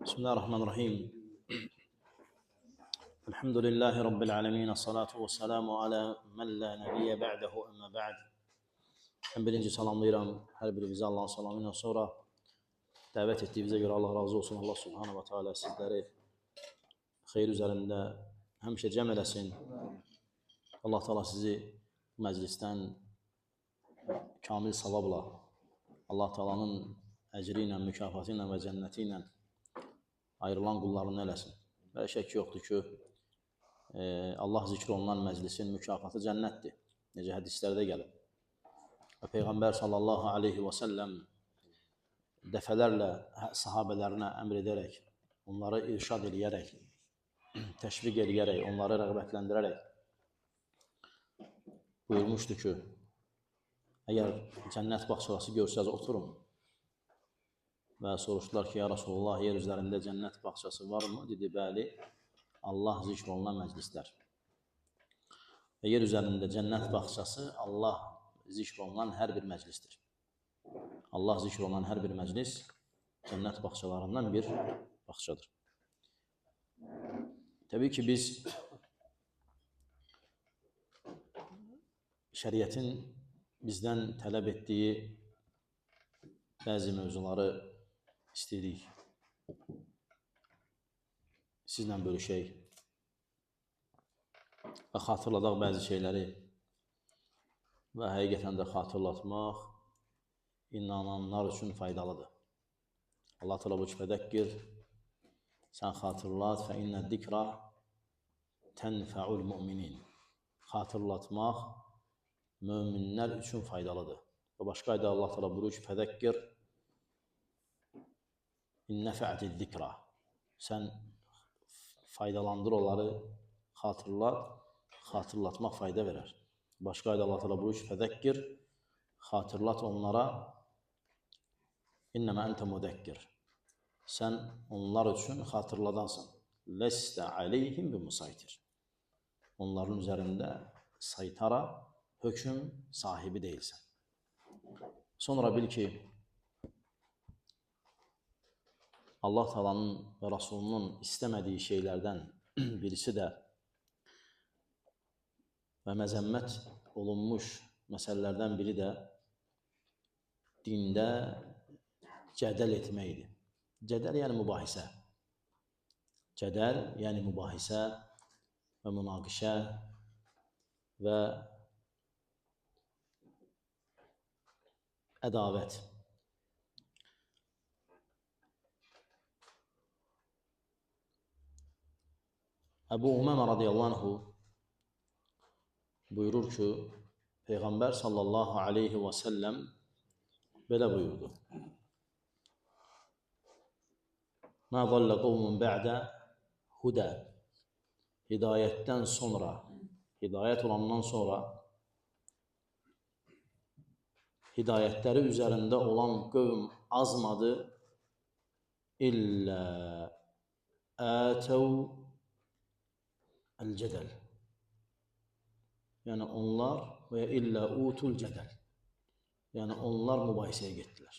بسم الله الرحمن الرحيم. الحمد لله رب العالمين. الصلاة والسلام على من لا نبي بعده أما بعد. Birinci salamlayıram hər birinizi Allahın salamı ilə. Sonra dəvət etdiyinizə görə Allah razı olsun. Allah subhanahu wa ta'ala sizləri xeyir üzərində həmişə cəm eləsin. Allah Teala sizi məclisdən kamil savabla, Allah Teala'nın əcri ilə, mükafatı ilə və cənnəti ilə ayrılan qullarını eləsin. Və şək yoxdur ki, Allah zikr olunan məclisin mükafatı cənnətdir. Necə hədislərdə gəlib. Və Peyğəmbər sallallahu aleyhi və səlləm dəfələrlə sahabələrinə əmr edərək, onları irşad edərək, təşviq edərək, onları rəğbətləndirərək buyurmuşdu ki, əgər cənnət bağçası görsəz oturun. Və soruşdular ki, ya Rasulullah, yer üzərində cənnət bağçası varmı? Dedi, bəli, Allah zikr olunan məclislər. Və yer üzərində cənnət bağçası Allah zikr olunan hər bir məclisdir. Allah zikr olunan hər bir məclis cənnət bağçalarından bir bağçadır. Təbii ki, biz şəriətin bizdən tələb etdiyi bəzi mövzuları istəyirik. Sizlə bölüşək və xatırladaq bəzi şeyləri və həqiqətən də xatırlatmaq inananlar üçün faydalıdır. Allah Teala bu fədəkkir, sən xatırlat, fə innə zikra tənfəul müminin. Xatırlatmaq möminlər üçün faydalıdır. Və başqa ayda Allah Teala buyurur ki, fədəkkir innəfə'ti zikra. Sən faydalandır onları, xatırlat, xatırlatmaq fayda verər. Başqa ayda Allah Teala buyurur ki, fədəkkir, xatırlat onlara, innəmə əntə müdəkkir. Sən onlar üçün xatırladansan. Ləstə aleyhim bi musaytir. Onların üzərində saytara, hökm sahibi deyilsən. Sonra bil ki, Allah Teala'nın və Rasulunun istəmədiyi şeylərdən birisi də və məzəmmət olunmuş məsələlərdən biri də dində cədəl etməkdir. Cədəl yəni mübahisə. Cədəl yəni mübahisə və münaqişə və ədavət. Əbu Umamə radiyallahu anhu buyurur ki, Peyğəmbər sallallahu aleyhi və səlləm belə buyurdu. Mə zəllə qovmun bə'də hudə. Hidayətdən sonra, hidayət olandan sonra hidayətləri üzərində olan qövm azmadı illə ətəv əl-cədəl. Yəni onlar və ya illə utul cədəl. Yəni onlar mübahisəyə getdilər.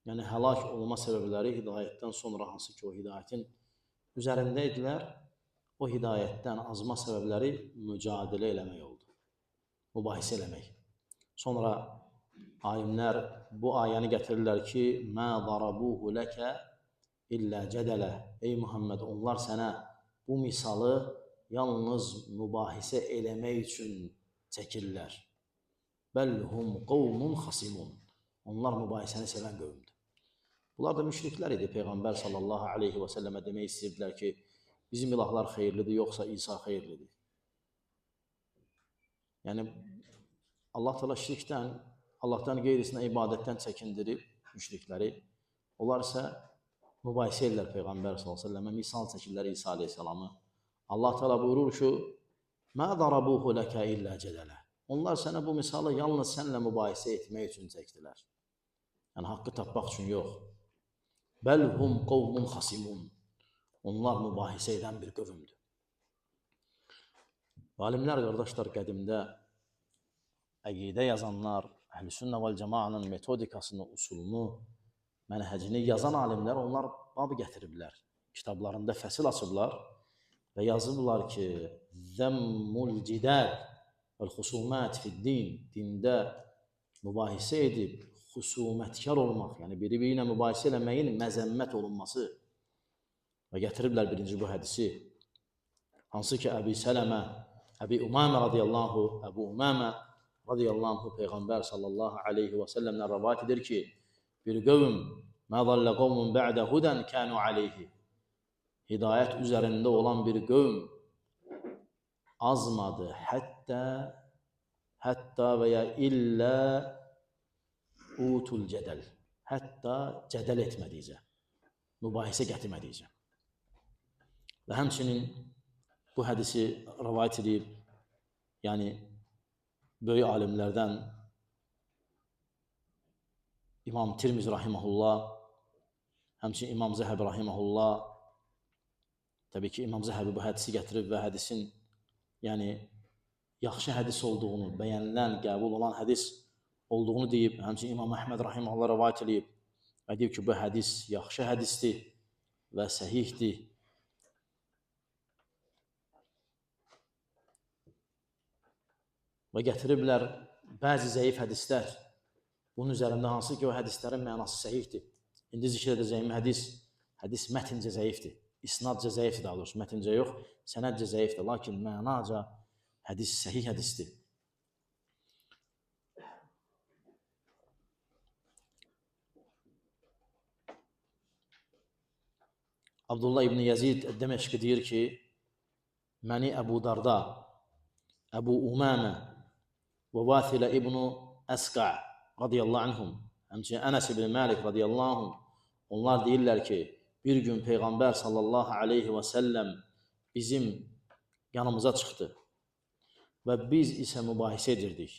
Yəni həlak olma səbəbləri hidayətdən sonra hansı ki o hidayətin üzərində idilər, o hidayətdən azma səbəbləri mücadilə eləmək oldu. Mübahisə eləmək. Sonra alimlər bu ayəni gətirirlər ki, mə darabuhu ləkə illə cədələ. Ey Muhammed, onlar sənə bu misalı yalnız mübahisə eləmək üçün çəkirlər. Bəlhum qovmun xasimun. Onlar mübahisəni sevən qövmdür. Bunlar da müşriklər idi. Peyğəmbər sallallahu aleyhi və səlləmə demək istəyirdilər ki, bizim ilahlar xeyirlidir, yoxsa İsa xeyirlidir. Yəni, Allah Teala şirkdən, Allahdan qeyrisinə ibadətdən çəkindirib müşrikləri. Onlar isə mübahisə edirlər Peyğəmbər sallallahu aleyhi və səlləmə, misal çəkirlər İsa aleyhissalamı. Allah Teala buyurur ki, mə darabuhu ləkə illə cədələ. Onlar sənə bu misalı yalnız sənlə mübahisə etmək üçün çəkdilər. Yəni, haqqı tapmaq üçün yox. Bəlhum qovmun xasimun. Onlar mübahisə edən bir qövmdür. Alimlər, qardaşlar, qədimdə əqidə yazanlar, Əhl-i Sünnə vəl Cəmaənin metodikasını, usulunu, mənhəcini yazan alimlər, onlar bab gətiriblər. Kitablarında fəsil açıblar və yazıblar ki, zəmmul cidəl vəl-xusumət fid-din, dində mübahisə edib, xusumətkar olmaq, yəni biri-biri ilə mübahisə eləməyin məzəmmət olunması. Və gətiriblər birinci bu hədisi. Hansı ki, Əbi Sələmə, Əbi Umamə radiyallahu, Əbu Umamə radiyallahu Peyğəmbər sallallahu aleyhi və səlləmdən rəvayət edir ki, bir qövm, mə zəllə qovmun bə'də hudən kənu aleyhi, hidayət üzərində olan bir qövm azmadı, hətta və ya illə utul cədəl, hətta cədəl etmədikcə, mübahisə gətirmədikcə. Və həmçinin bu hədisi rəvayət edib, yəni böyük alimlərdən İmam Tirmizi rahiməhullah, həmçinin İmam Zəhəbi rahiməhullah, təbii ki, İmam Zəhəbi bu hədisi gətirib və hədisin yəni yaxşı hədis olduğunu, bəyənilən, qəbul olan hədis olduğunu deyib, həmçinin İmam Əhməd rahiməhullah rəvayət edib və deyib ki, bu hədis yaxşı hədisdir və səhihdir. Və gətiriblər bəzi zəif hədislər. Bunun üzərində hansı ki, o hədislərin mənası səhihdir. İndi zikr edəcəyim hədis mətincə zəifdir. İsnadca zəifdir daha doğrusu, mətincə yox, sənədcə zəifdir. Lakin mənaca hədis səhih hədisdir. Abdullah ibn Yazid Dəməşqi deyir ki, məni Əbu Darda, Əbu Umamə və Vasilə ibn Əsqa radiyallahu anhum, həmçinin Ənəs ibn Məlik radiyallahu anhum, onlar deyirlər ki, bir gün Peyğəmbər sallallahu aleyhi və səlləm bizim yanımıza çıxdı və biz isə mübahisə edirdik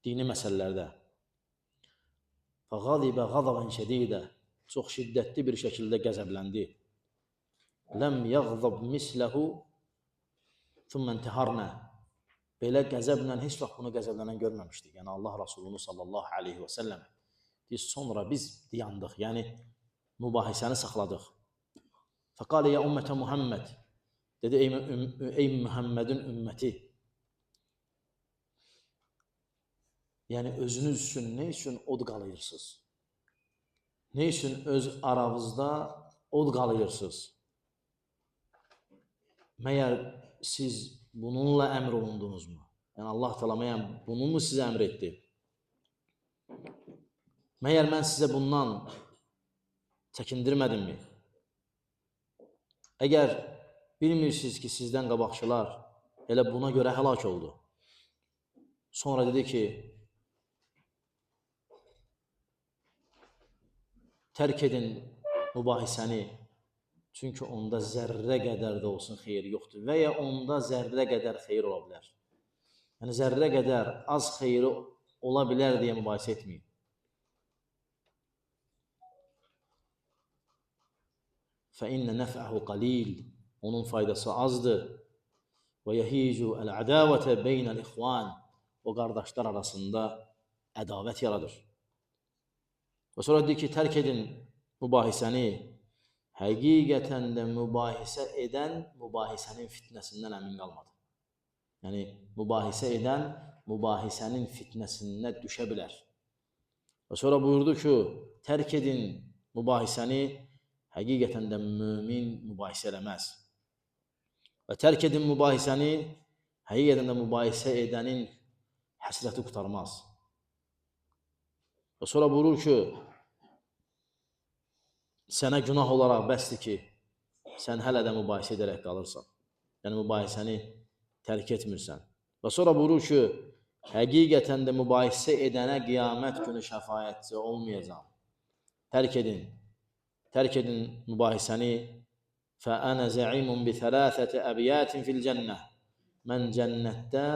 dini məsələlərdə. Fəğadibə ғadaban şədidə, çox şiddətli bir şəkildə qəzəbləndi. Ləm yəğzab misləhu thumma intiharna. Belə qəzəblə heç vaxt bunu qəzəblənən görməmişdik. Yəni Allah Rasulunu sallallahu aleyhi və səlləm. Sonra biz dayandıq, yəni mübahisəni saxladıq. Fəqalə ya ümmətə Muhammed, dedi ey Muhammedin ümməti, yəni özünüz üçün nə üçün od qalayırsınız? Nə üçün öz aranızda od qalayırsınız? Məyər siz bununla əmr olundunuzmu? Yəni Allah Teala məyər bunu mu sizə əmr etdi? Məyər mən sizə bundan çəkindirmədimmi? Əgər bilmirsiniz ki, sizdən qabaqçılar elə buna görə həlak oldu. Sonra dedi ki, tərk edin mübahisəni, çünki onda zərrə qədər də olsun xeyir yoxdur və ya onda zərrə qədər xeyir ola bilər. Yəni zərrə qədər az xeyri ola bilər deyə mübahisə etməyin. فَإِنَّ نَفْعَهُ قَلِيلٌ, onun faydası azdır. وَيَهِيجُ الْعَدَاوَةَ بَيْنَ الْإِخْوَانِ, o qardaşlar arasında ədavət yaradır. Və sonra deyir ki, tərk edin mübahisəni, həqiqətən də mübahisə edən mübahisənin fitnəsindən əmin qalmadı. Yəni mübahisə edən mübahisənin fitnəsindən düşə bilər. Və sonra buyurdu ki, tərk edin mübahisəni, həqiqətən də mümin mübahisə eləməz. Və tərk edin mübahisəni, həqiqətən də mübahisə edənin həsrəti qurtarmaz. Və sonra buyurur ki, sənə günah olaraq bəsdir ki, sən hələ də mübahisə edərək qalırsan. Yəni mübahisəni tərk etmirsən. Və sonra buyurur ki, həqiqətən də mübahisə edənə qiyamət günü şəfaətçi olmayacaq. Tərk edin mübahisəni. فَأَنَا زَعِيمٌ بِثَلَاثَةِ أَبْيَاتٍ فِي الْجَنَّةِ, mən cənnətdə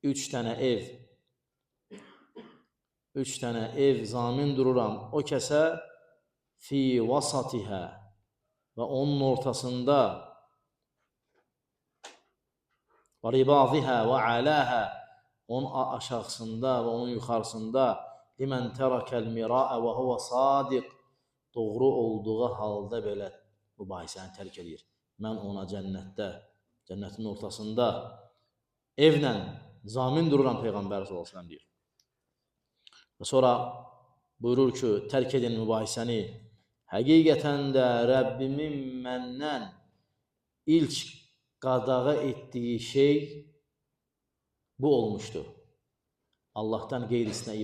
3 dənə ev zamin dururam. O kəsə fi vasatihə, və onun ortasında və ribadihə və aləhə, onun aşağısında və onun yuxarısında limən tərəkəl mira'ə və huvə sadiq, doğru olduğu halda belə mübahisəni tərk edir. Mən ona cənnətin ortasında evlə zamin dururam, Peyğəmbər sallallahu əleyhi və səlləm deyir. Və sonra buyurur ki, tərk edin mübahisəni. Həqiqətən də Rəbbimin məndən ilk qadağa etdiyi şey bu olmuşdu. Allahdan qeyrisinə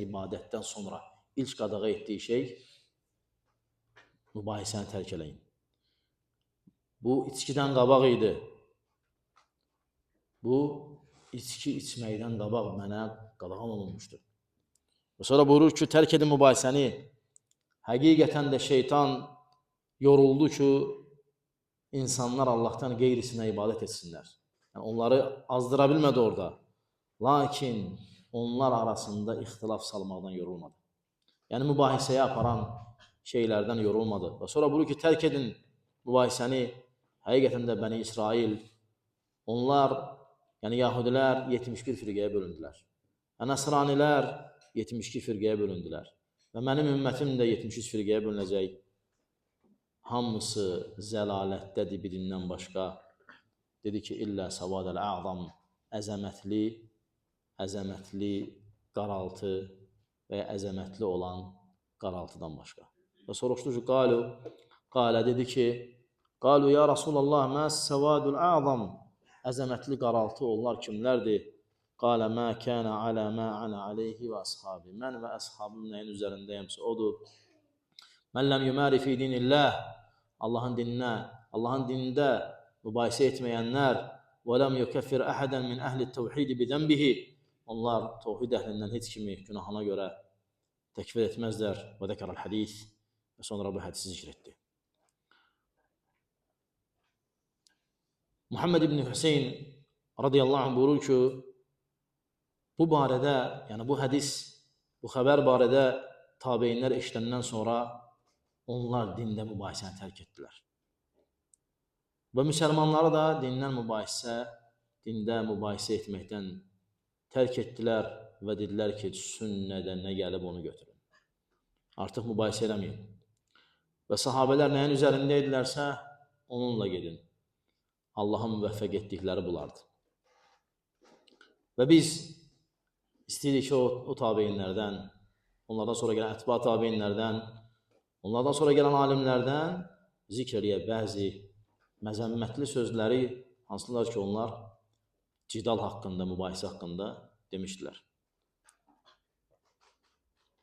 ibadətdən sonra ilk qadağa etdiyi şey mübahisəni tərk eləyin. Bu içkidən qabaq idi. Bu içki içməkdən qabaq mənə qadağan olunmuşdu. Və sonra buyurur ki, tərk edin mübahisəni. Həqiqətən də şeytan yoruldu ki, insanlar Allahdan qeyrisinə ibadət etsinlər. Yəni, onları azdıra bilmədi orada. Lakin onlar arasında ixtilaf salmaqdan yorulmadı. Yəni, mübahisəyə aparan şeylərdən yorulmadı. Və sonra buyurur ki, tərk edin mübahisəni. Həqiqətən də Bəni İsrail, onlar, yəni Yahudilər 71 firqəyə bölündülər. Nəsranilər 72 firqəyə bölündülər. Və mənim ümmətim də 73 firqəyə bölünəcək. Hamısı zəlalətdədir birindən başqa. Dedi ki, illə savadəl əzam, əzəmətli qaraltı və ya əzəmətli olan qaraltıdan başqa. Və soruşdu ki, qalə dedi ki, qalu ya Rasulallah, məs savadul əzam, əzəmətli qaraltı onlar kimlərdir? Qalə mə kənə alə mə anə aleyhi və əshabi. Mən və əshabım nəyin üzərindəyəmsə odur. Mən ləm yuməri fi dinillah, Allahın dinində mübahisə etməyənlər və ləm yukəffir əhədən min əhli təvhidi bidənbihi, onlar təvhid əhlindən heç kimi günahına görə təkfir etməzlər. Və dəkərəl hədis, və sonra bu hədisi zikr etdi. Muhammed ibn Hüseyin radiyallahu anh buyurur ki, bu barədə, yəni bu hədis, bu xəbər barədə tabeinlər eşidəndən sonra onlar dində mübahisəni tərk etdilər. Və müsəlmanları da dində mübahisə etməkdən tərk etdilər və dedilər ki, sünnədə nə gəlib onu götürün. Artıq mübahisə eləməyin. Və sahabələr nəyin üzərində edilərsə, onunla gedin. Allahın müvəffəq etdikləri bulardır. Və biz istəyirik ki, o tabeinlərdən, onlardan sonra gələn ətba tabeinlərdən, onlardan sonra gələn alimlərdən zikr eləyə bəzi məzəmmətli sözləri, hansılar ki, onlar cidal haqqında, mübahisə haqqında demişdilər.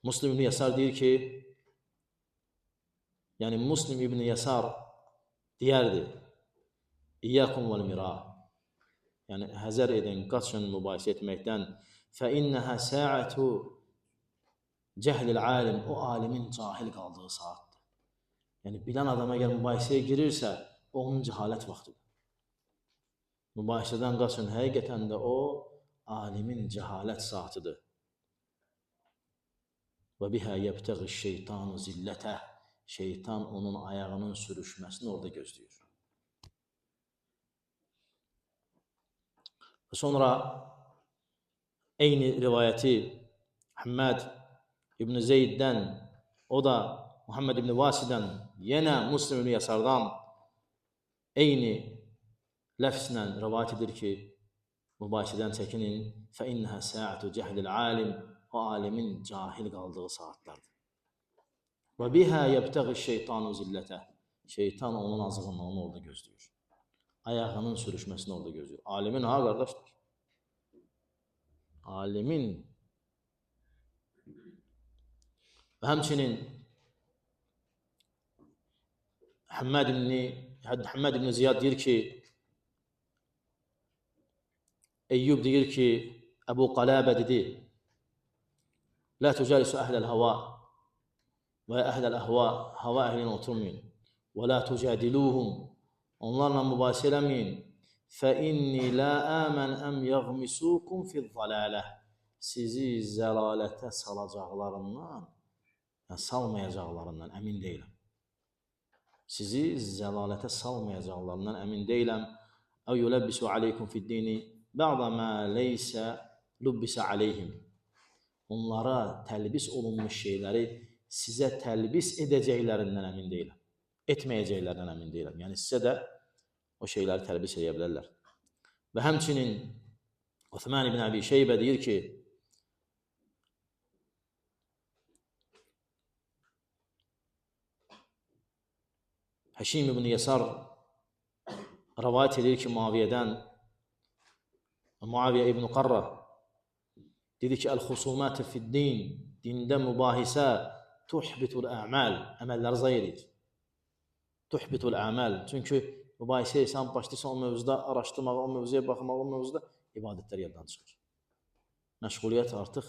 Muslim ibn Yasar deyir ki, yəni Muslim ibn Yasar deyərdi, İyyəkum vəl mira, yəni həzər edin, qaçın mübahisə etməkdən, fəinnəhə sə'ətu cəhlil alim, o alimin cahil qaldığı saatdır. Yəni bilən adama əgər mübahisəyə girirsə, onun cəhalət vaxtıdır. Mübahisədən qaçın, həqiqətən də o alimin cəhalət saatıdır. Və bihə yəbtəği şeytanu zillətə, şeytan onun ayağının sürüşməsini orada gözləyir. Və sonra eyni rivayəti Həmməd İbn Zeyddən, o da Muhammed İbn Vasidən, yenə Muslim İbn Yasardan eyni ləfslə rivayət edir ki, mübahisədən çəkinin, fəinnəhə sə'atu cəhlil alim, o alimin cahil qaldığı saatlardır. Və bihə yəbtəği şeytanu zillətə, şeytan onun azığını orada gözləyir. Ayağının sürüşməsini orada gözləyir. Alimin ha, qardaşlar? Alimin. Və həmçinin Həmməd ibn Ziyad deyir ki, Eyyub deyir ki, Əbu Qaləbə dedi, Lə tücəlisu əhləl hava və əhləl əhva, hava əhlinə oturmayın. Və lə tücədiluhum, onlarla mübahisə eləməyin. Fə inni lə əmən əm yəğmisukum fil zalalə, sizi zəlalətə salacaqlarından, salmayacaqlarından əmin deyiləm. Sizi zəlalətə salmayacaqlarından əmin deyiləm. Əv yuləbbisu aleykum fid dini bə'də mə leysə lubbisə aleyhim. onlara təlbis olunmuş şeyləri sizə təlbis edəcəklərindən əmin deyiləm. Etməyəcəklərindən əmin deyiləm. Yəni sizə də o şeyləri təlbis edə bilərlər. Və həmçinin Osman ibn Abi Şeybə deyir ki, Həşim ibn Yesar rivayet edir ki, Muaviyə ibn Qarra dedi ki, əl-xusumatı fid-din, dində mübahisə tuhbitul əməl, əməlləri zay edir. Tuhbitul əməl, çünki mübahisə etsən, başlayırsan o mövzuda araşdırmağa, o mövzuya baxmağa, o mövzuda ibadətlər yaddan çıxır. Məşğuliyyət artıq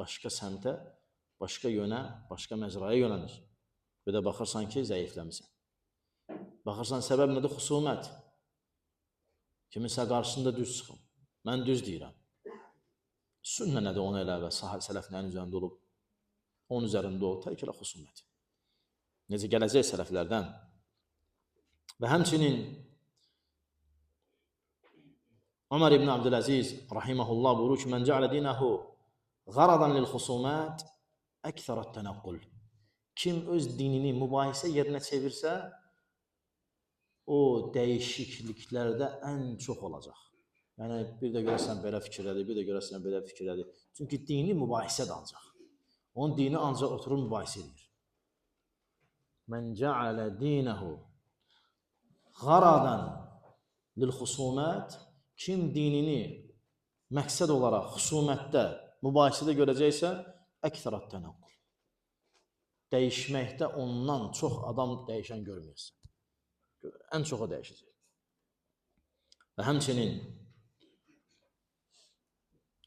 başqa səmtə, başqa yönə, başqa məcraya yönənir. Və də baxırsan ki, zəifləmirsən. Baxırsan, səbəb nədir? Xusumət. Kiminsə qarşısında düz çıxım. Mən düz deyirəm. Sünnə nədir? Onu elə və sələflərin üzərində olub, onun üzərində ol, tərk elə xusumət. Necə gələcək sələflərdən. Və həmçinin Ömər ibn Abdüləziz rahiməhullah buyurur ki, mən cəalə dinəhu qaradan lil xusumət əksərət tənəqqül. Kim öz dinini mübahisə yerinə çevirsə, o dəyişikliklərdə ən çox olacaq. Yəni, bir də görəsən belə fikirdədir, bir də görəsən belə fikirdədir. Çünki dini mübahisədir ancaq. Onun dini ancaq oturur mübahisə edir. Mən cəalə dinəhu qaradan lil xusumət, kim dinini məqsəd olaraq xusumətdə, mübahisədə görəcəksə, əksərət tənəqqül. Dəyişməkdə ondan çox adam dəyişən görməyəsən. Ən çox o dəyişəcək. Və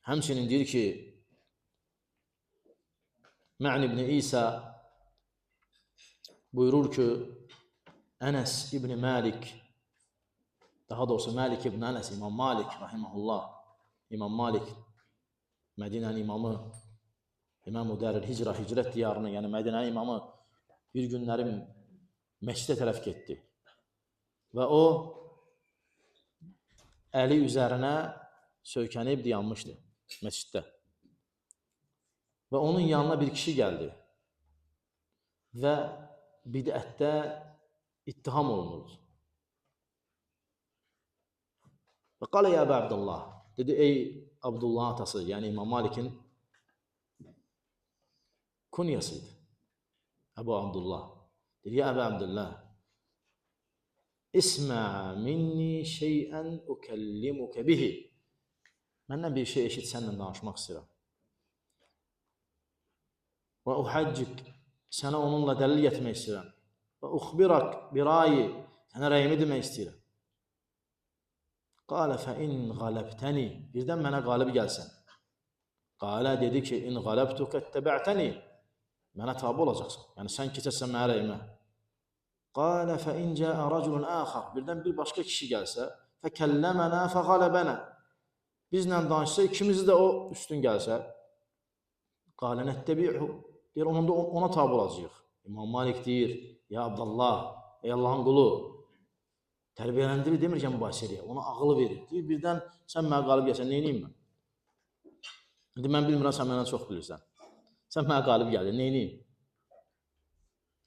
həmçinin deyir ki, Mə'n ibn İsa buyurur ki, Ənəs ibn Məlik, daha doğrusu Məlik ibn Ənəs, İmam Malik rahiməhullah, İmam Malik, Mədinənin imamı, İmam-ı Dəril Hicrə, hicrət diyarını, yəni Mədinənin imamı bir günlərim məscidə tərəf getdi. Və o, əli üzərinə söykənib dayanmışdı məsciddə. Və onun yanına bir kişi gəldi və bidətdə ittiham olunurdu. Və qalə ya Əbə Abdullah, dedi, ey Abdullah atası, yəni İmam Malikin kunyasıydı. Əbu Abdullah. Dedi, ya Əbə Abdullah, İsmə minni şeyən ukəllimukə bihi. Məndən bir şey eşit, sənlə danışmaq istəyirəm. Və uhaccik, sənə onunla dəlil gətirmək istəyirəm. Və uxbirak birayi, sənə rəyimi demək istəyirəm. Qalə fə in qaləbtəni, birdən mənə qalib gəlsən. Qalə dedi ki, in qaləbtukə təbə'təni, mənə tabi olacaqsan. Yəni sən keçəsən mənə rəyimə. Qalə fə in cəə rəculun əxar, birdən bir başqa kişi gəlsə, fə kəlləmənə fə qaləbənə, bizlə danışsa, ikimiz də o üstün gəlsə, qalə nəttəbi'hu, deyir, ona tabi olacaq. İmam Malik deyir, ya Abdullah, ey Allahın qulu, tərbiyələndirir, demir ki, mübahisə edir, ona ağılı verir. Deyir, birdən sən mənə qalib gəlsən, neyniyim mən? İndi mən bilmirəm, sən məndən çox bilirsən. Sən mənə qalib gəldin, neyniyim?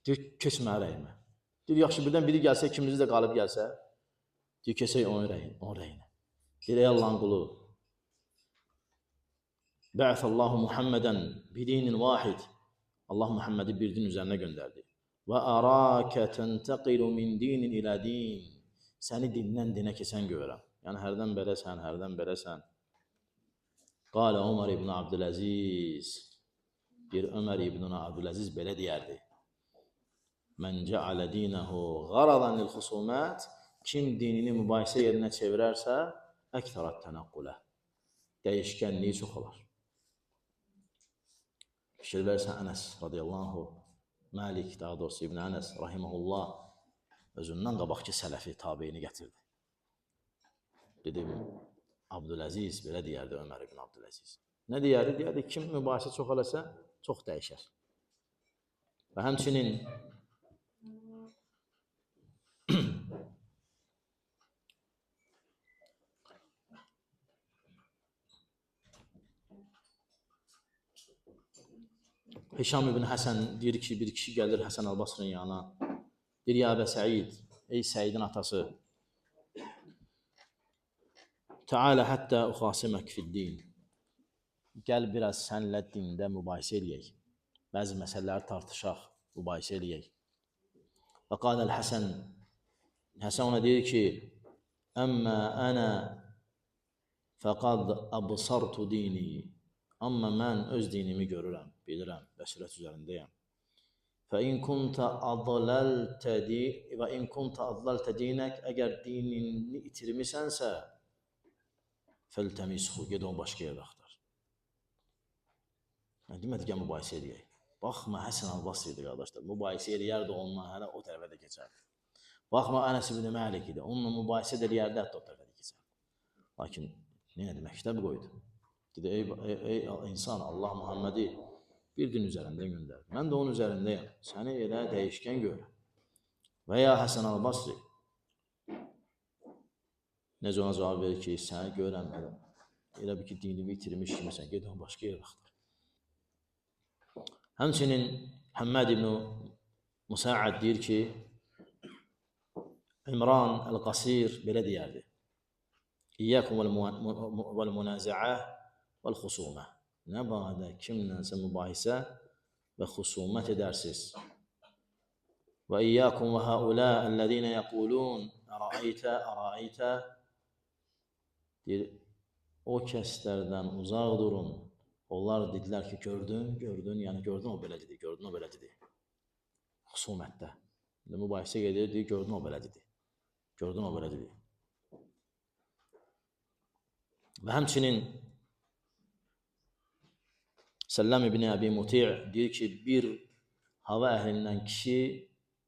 Deyir, keç mənə rəyimə. Deyir, yaxşı, birdən biri gəlsə, ikimizi də qalib gəlsə, deyir, keçək onun rəyinə. Deyir, ey Allahın qulu, Bə'ətəllahu Muhammədən bidinin vahid, Allah Muhammədi bir din üzərinə göndərdi. Və ərakə təntəqilu min dinin ilə din, səni dindən dinə keçən görürəm. Yəni, hərdən beləsən. Qalə Ömər ibn Abdüləziz, bir Ömər ibn Abdüləziz belə deyərdi. Mən cəalə dinəhu qaradan lil xusumət, kim dinini mübahisə yerinə çevirərsə, əktərət tənəqqulə, dəyişkənliyi çox olar. Fikir versən Ənəs radiyallahu, Məlik, daha doğrusu İbn Ənəs rahiməhullah, özündən qabaqki sələfi tabeyini gətirdi. Dedim, Abdüləziz belə deyərdi Ömər ibn Abdüləziz. Nə deyərdi? Deyərdi, kim mübahisə çox eləsə, çox dəyişər. Və həmçinin Hişam ibn Həsən deyir ki, bir kişi gəlir Həsən Əl-Basrinin yanına. Deyir, ya Əbə Səid, ey Səidin atası, Teala həttə uxasimək fid-din. Gəl biraz sənlə dində mübahisə eləyək. Bəzi məsələləri tartışaq, mübahisə eləyək. Və qadəl Həsən, Həsən ona deyir ki, əmmə ənə fəqad əbsartu dini. Amma mən öz dinimi görürəm, bilirəm, bəşirət üzərindəyəm. فَإِنْ كُنْتَ أَضْلَلْتَ دِينَكَ Əgər dinini itirmisənsə, فَالْتَمِسْهُ Ged onu başqa yerdə axtar. Demədi ki, mübahisə eləyək. Baxma, Həsən Əl-Basri idi, qardaşlar. Mübahisə eləyərdi onunla, hələ o tərəfə də keçərdi. Baxma, Ənəs ibn Məlik idi. Onunla mübahisə eləyərdi, hətta o tərəfə də keçərdi. Lakin, nə edə məktəb qoydu? Dedi, ey insan, Allah Muhammədi bir din üzərində göndərdi. Mən də onun üzərindəyəm. Səni elə dəyişkən görürəm. Və ya Həsən Əl-Basri necə ona cavab verir ki, səni görürəm, elə bir ki, dinimi itirmiş kimisən, ged onu başqa yerə axtar. Həmçinin Həmməd ibn Musa'ad deyir ki, İmran Əl-Qasir belə deyərdi. İyyəkum vəl-munəzə'ə vəl-xusumə. Nə bağda kimlənsə mübahisə və xusumət edərsiz. Və iyyəkum və həulə əlləzinə yəqulun ərəaytə deyir, o kəslərdən uzaq durun. Onlar dedilər ki, gördün, yəni gördün o beləcidir, gördün o beləcidir. Xusumətdə. Mübahisə gedir, deyir, gördün o beləcidir, gördün o beləcidir. Və həmçinin Səlləm ibn Əbi Muti' deyir ki, bir hava əhlindən kişi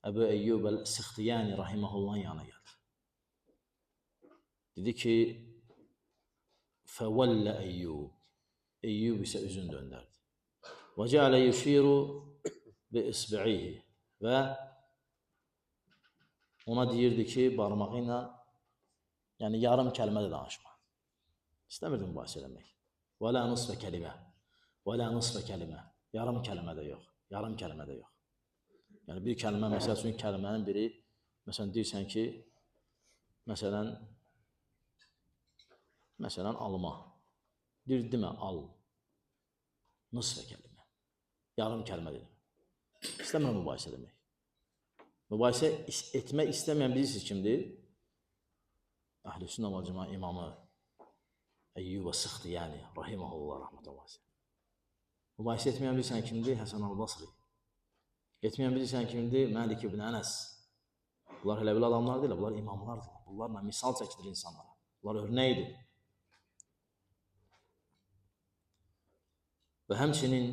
Əbu Eyyub Əl-Sıxtiyani rahiməhullahın yanına gəldi. Dedi ki, fəvəllə Eyyub. Eyyub isə üzün döndərdi. Və cəalə yuşiru bi isbi'ihi. Və ona deyirdi ki, barmağı ilə, yəni yarım kəlmə də danışma. İstəmirdi mübahisə eləmək. Və lə nusfə kəlimə. Və lə nusfə kəlimə. Yarım kəlmə də yox. Yarım kəlmə də yox. Yəni bir kəlmə, məsəl üçün kəlmənin biri, məsələn deyirsən ki, məsələn alma. Deyir, demə, al. Nusfə kəlimə. Yarım kəlmə dedim. İstəmirəm mübahisə demək. Mübahisə etmək istəməyən bilirsiniz kimdir? Əhl-i-Sünnə vəl Cemaə imamı Eyyub Əs-Sıxtiyani rahimehullah rahmetullah. Mübahisə etməyən bilirsən kimdir? Həsən Əl-Basri. Etməyən bilirsən kimdir? Məlik ibn Ənəs. Bunlar elə belə adamlar deyil, bunlar imamlardır. Bunlarla misal çəkilir insanlara. Bunlar örnəkdir. Və həmçinin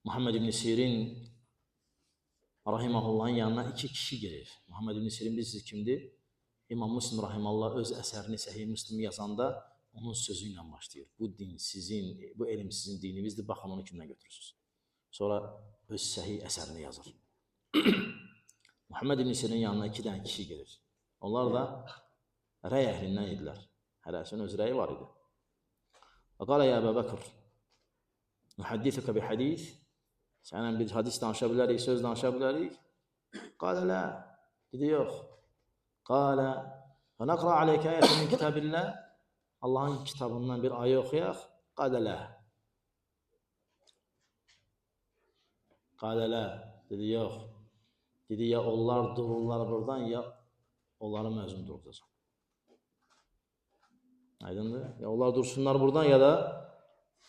Muhammed ibn Sirin rahimehullahın yanına iki kişi gelir. Muhammed ibn Sirin bilirsiniz kimdir? İmam Müslim rahimehullah öz əsərini Səhih Müslim yazanda onun sözü ilə başlayır. Bu din sizin, bu elm sizin dininizdir, baxın onu kimdən götürürsünüz. Sonra öz səhih əsərini yazır. Muhammed ibn Sirin yanına iki dənə kişi gelir. Onlar da rəy əhlindən idilər. Hərəsinin öz rəyi var idi. Və qala ya Əbə Bəkr, mühəddisəkə bi hədis, səndən bir hadis danışa bilərik, söz danışa bilərik. Qalə lə, dedi yox. Qalə, və nəqra aleykə ayətə min kitabillah, Allahın kitabından bir ayə oxuyaq. Qalə lə. Qalə lə, dedi yox. Dedi, ya onlar dururlar buradan, ya onları məzun duracaq. Aydındır? Ya onlar dursunlar buradan, ya da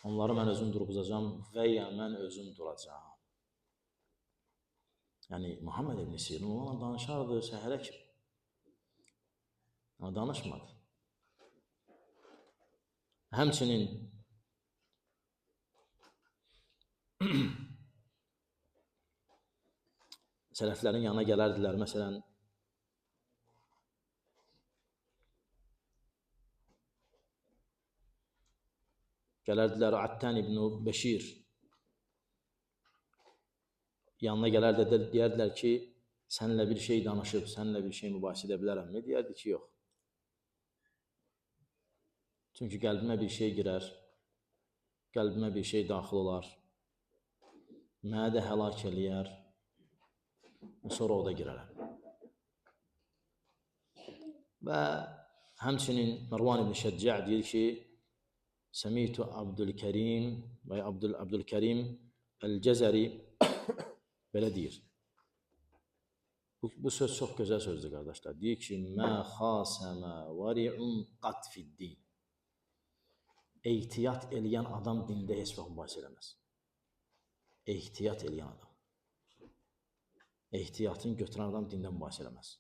onları mən özüm duracağam və ya mən özüm duracağam. Yəni, Muhammed ibn Sirin onunla danışardı səhərə kimi. Ama danışmadı. Həmçinin sələflərin yanına gələrdilər. Məsələn, gələrdilər Attan ibn Beşir yanına gələrdi, deyərdilər ki, səninlə bir şey danışıb, səninlə bir şey mübahisə edə bilərəmmi? Deyərdi ki, yox. Çünki qəlbimə bir şey girər, qəlbimə bir şey daxil olar. məni də həlak eləyər, sonra o da girərəm. Və həmçinin Mərvan ibn Şəccaዕ deyir ki, Səmitu Abdülkerim və Abdülkerim Əl-Cəzəri belə deyir. Bu söz çox gözəl sözdür, qardaşlar. Deyir ki, mə xasəmə vari'un qat fiddin. Ehtiyat eləyən adam dində heç vaxt mübahisə eləməz. Ehtiyat eləyən adam. Ehtiyatını götürən adam dində mübahisə eləməz.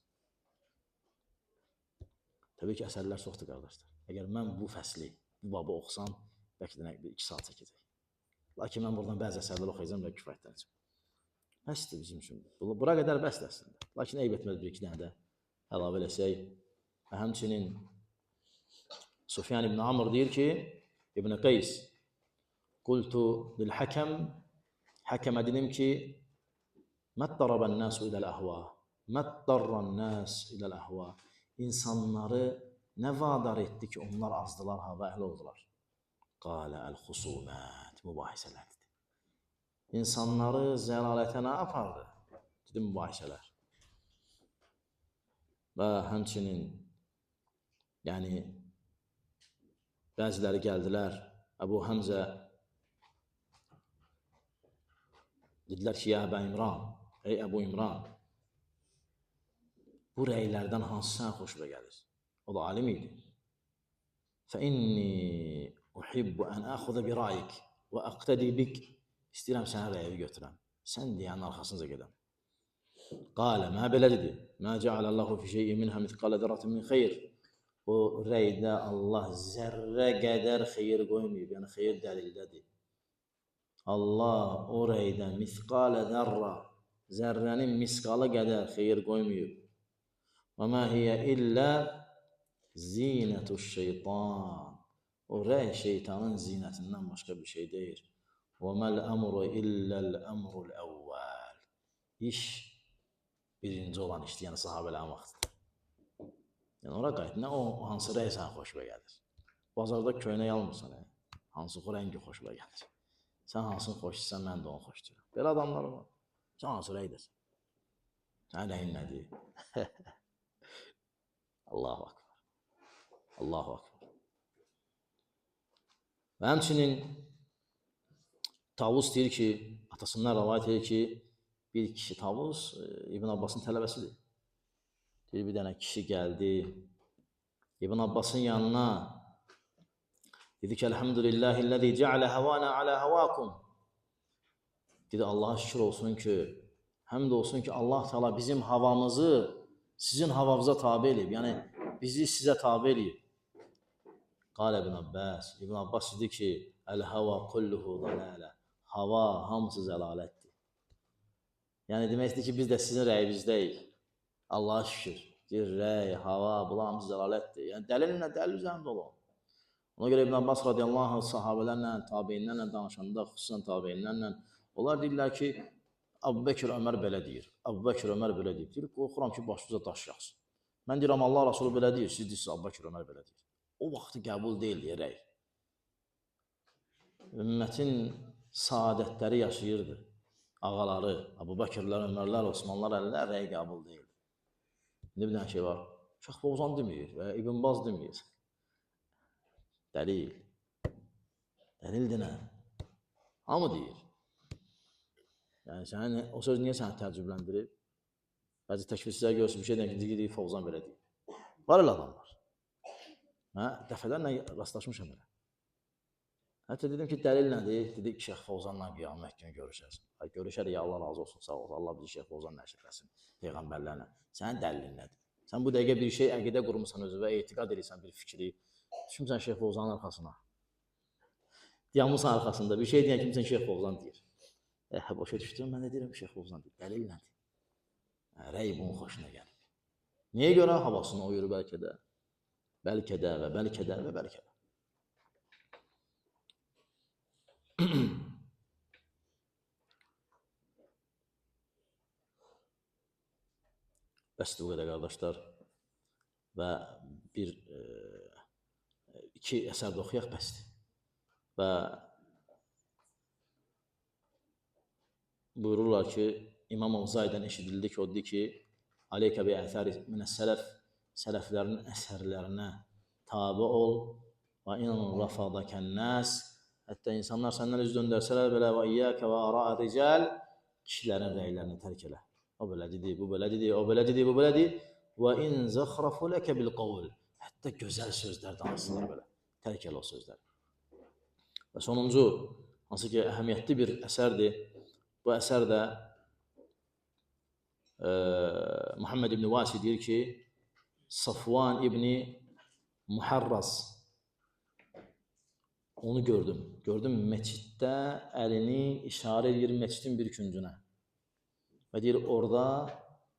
Təbii ki, əsərlər çoxdur, qardaşlar. Əgər mən bu fəsli, bu babı oxusam, bəlkə də 2 saat çəkəcək. Lakin mən buradan bəzi əsərlər oxuyacam və kifayətlənəcəm. Bəsdir bizim üçün. Bura qədər bəsdir əslində. Lakin eyb etməz bir-iki dənə də əlavə eləsək. Və həmçinin Sufyan ibn Amr deyir ki, İbn Qeys, qultu lil-həkəm, həkəmə dedim ki, mətdarabən nəsu iləl-əhva, mətdarran-nəs iləl-əhva. İnsanları nə vadar etdi ki, onlar azdılar, hava əhli oldular. Qalə əl-xusumət, mübahisələrdir. İnsanları zəlalətə nə apardı? Dedi, mübahisələr. Və həmçinin, yəni, bəziləri gəldilər, Əbu Həmzə, dedilər ki, ya Əbə İmran, ey Əbu İmran, bu rəylərdən hansı sən xoşuna gəlir? O da alim idi. Fəinni uhibbu ən əxudə bir rayik və əqtədi bik. İstəyirəm sənə rəyi götürəm. Sən deyənin arxasınca gedəm. Qalə, mə belə dedi. Mə cəaləllahu fi şeyi minhə mithqalə zərratin min xeyr. O rəydə Allah zərrə qədər xeyir qoymayıb. Yəni, xeyir dəlildədir. Allah o rəydə mithqalə zərra, zərrənin misqalı qədər xeyir qoymayıb. Və mə hiyə illə zinətuş şeytan. O rəy şeytanın zinətindən başqa bir şey deyil. Və məl-əmru illəl-əmrul əvvəl. İş birinci olan işdir, yəni sahabələrin vaxtıdır. Yəni, ora qayıt, nə o hansı rəy sənə xoşuna gəlir? Bazarda köynək almırsan, hansı rəngi xoşuna gəlir? Sən hansını xoşlayırsan, mən də onu xoşlayıram. Belə adamlar var. Sən hansı rəydəsən? Sənin rəyin nədir? Allahu akbar. Allahu akbar. Və həmçinin Tavus deyir ki, atasından rəvayət edir ki, bir kişi, Tavus İbn Abbasın tələbəsidir. Deyir, bir dənə kişi gəldi İbn Abbasın yanına, dedi ki, Elhamdülillahilləzi cəalə həvana alə həvakum. Dedi, Allaha şükür olsun ki, həmd olsun ki, Allah Teala bizim havamızı sizin havamıza tabi eləyib. Yəni, bizi sizə tabi eləyib. Qalə İbn Abbas. İbn Abbas dedi ki, əl-həva kulluhu dalalə. Hava hamısı zəlalətdir. Yəni, demək istəyir ki, biz də sizin rəyinizdəyik. Allaha şükür. Deyir, rəy, hava, bunlar hamısı zəlalətdir. Yəni, dəlillə, dəlil üzərində olun. Ona görə İbn Abbas radiyallahu anh sahabələrlə, tabeyinlərlə danışanda, xüsusən tabeyinlərlə, onlar deyirlər ki, Əbu Bəkir Ömər belə deyir. Əbu Bəkir Ömər belə deyir. Deyir, qorxuram ki, başınıza daş yaxsın. Mən deyirəm, Allah Rasulü belə deyir, siz deyirsiniz, Əbu Bəkir Ömər belə deyir. O vaxtı qəbul deyil, deyərək. Ümmətin saadətləri yaşayırdı. Ağaları, Əbu Bəkirlər, Ömərlər, Osmanlar əllər rəy qəbul deyil. İndi bir dənə şey var. Şeyx Fovzan demir və İbn Baz demir. Dəlil. Dəlildir nə? Hamı deyir. Yəni, o söz niyə səni təəccübləndirir? Bəzi təkfirçilər görürsün, bir şey deyir, Fovzan belə deyir. Var elə adamlar. Dəfələrlə rastlaşmışam elə. Hətta dedim ki, dəlil nədir? Dedi ki, Şeyx Fovzanla qiyamət günü görüşərsin. Görüşərik, Allah razı olsun, sağ ol. Allah bizi Şeyx Fovzan nəşrətləsin, Peyğəmbərlərlə. Sənin dəlilin nədir? Sən bu dəqiqə bir şey əqidə qurmuşsan özü və etiqad edirsən bir fikri. Düşmüsən Şeyx Fovzanın arxasına. Dayanmışsan arxasında, bir şey deyən kimsən Şeyx Fovzan deyir. Boşa düşdüm, mən də deyirəm Şeyx Fovzan deyir. Dəlil nədir? Rəy bunun xoşuna gəlir. Niyə görə havasını uyur bəlkə də? Bəlkə də və bəlkə də və bəlkə də. Bəsdir bu qədər, qardaşlar. Və iki əsər də oxuyaq bəsdir. Və buyururlar ki, İmam Avzai'dən eşidildi ki, o dedi ki, Aleykə bi əthəri minəs-sələf, sələflərin əsərlərinə tabi ol və inan rafadəkən-nəs, hətta insanlar səndən üz döndərsələr belə və iyyəkə və ara-rical, kişilərin rəylərini tərk elə. O belə dedi, bu belə dedi, o belə dedi, bu belə dedi. Və in zəxrafu ləkə bil qavl, hətta gözəl sözlər danışsınlar belə, tərk elə o sözləri. Və sonuncu, hansı ki, əhəmiyyətli bir əsərdir, bu əsər də Muhammed İbn Vasi deyir ki, Safvan İbni Muharraz, onu gördüm. Gördüm məsciddə əlini işarə edir məscidin bir küncünə. Və deyir, orada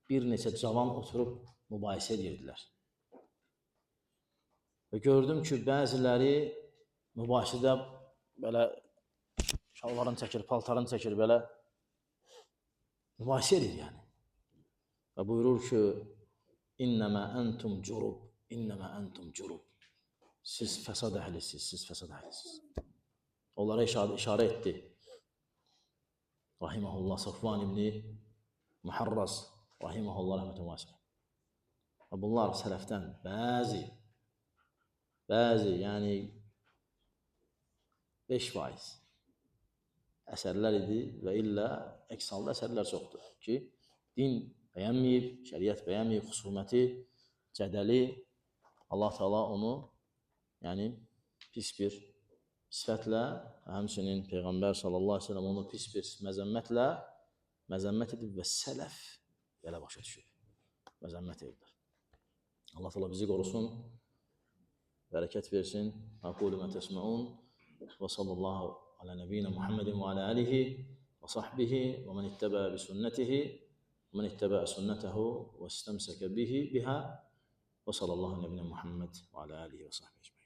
bir neçə cavan oturub mübahisə edirdilər. Və gördüm ki, bəziləri mübahisədə belə şalvarını çəkir, paltarını çəkir, belə mübahisə edir yəni. Və buyurur ki, İnnəmə əntum curub, innəmə əntum curub. Siz fəsad əhlisiniz, siz fəsad əhlisiniz. Onlara işarə etdi. Rahiməhullah Safvan İbni Muharraz, Rahiməhullah rəhmətən vəsilə. Və bunlar sələfdən bəzi, yəni 5% əsərlər idi və illə əks halda əsərlər çoxdur ki, din bəyənməyib, şəriət bəyənməyib, xüsuməti, cədəli, Allah Teala onu yəni pis bir sifətlə, həmçinin Peyğəmbər sallallahu aleyhi ve sellem onu pis bir məzəmmətlə məzəmmət edib və sələf belə başa düşüb, məzəmmət ediblər. Allah Teala bizi qorusun, bərəkət versin. Aqulu mə təsməun və sallallahu alə nəbiyyina Muhammedin və alə alihi və sahbihi və mən ittəbə bi sünnətihi ومن اتبع سنته واستمسك بها وصلى الله على نبينا محمد وعلى آله وصحبه أجمعين.